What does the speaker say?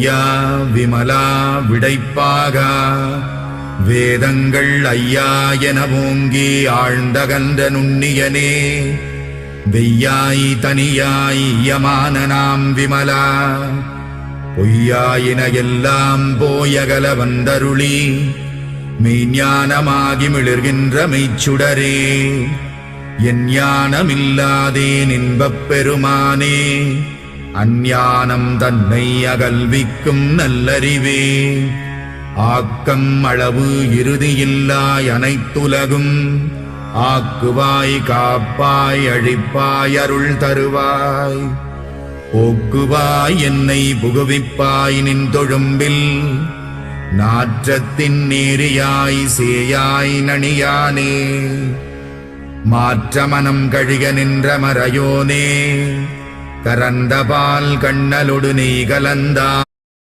பொய்யா விமலா விடைப்பாகா வேதங்கள் ஐயா என ஓங்கி ஆழ்ந்தகன்ற நுண்ணியனே வெய்யாய் தனியாய் யமான நாம் விமலா பொய்யாயின எல்லாம் போயகல வந்தருளி மெய்ஞானமாகி மிளர்கின்ற மெய்ச்சுடரே என் ஞானமில்லாதேன் இன்பப் பெருமானே அஞ்ஞானம் தன்னை அகல்விக்கும் நல்லறிவே ஆக்கம் அளவு இறுதியில்லாய் அனைத்துலகும் ஆக்குவாய் காப்பாய் அழிப்பாய் அருள் தருவாய் போக்குவாய் என்னை புகுவிப்பாய் நின் தொழும்பில் நாற்றத்தின் நேரியாய் சேயாய் நணியானே மாற்றமனம் கழிக நின்ற மறையோனே கரந்தபால் கண்ணலொடு நீ கலந்தா